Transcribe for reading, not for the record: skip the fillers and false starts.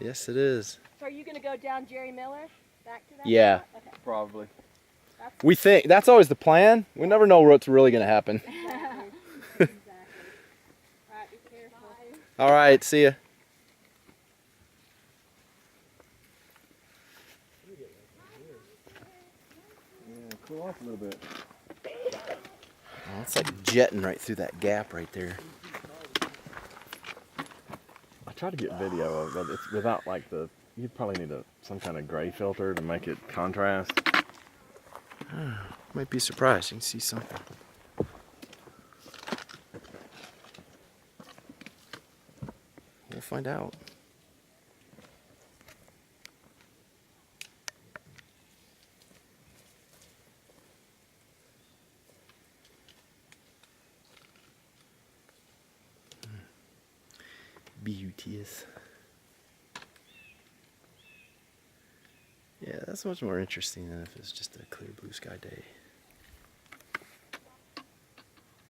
Yes, it is. So are you going to go down Jerry Miller? Back to that? Yeah. Okay. Probably. We think that's always the plan. We never know what's really going to happen. Exactly. All right, be careful. All right, see ya. Yeah, cool off a little bit. Oh, it's like jetting right through that gap right there. I tried to get video of it, but it's without like you'd probably need some kind of gray filter to make it contrast. Might be surprised. You can see something. We'll find out. Beauteous. Yeah, that's much more interesting than if it's just a clear blue sky day.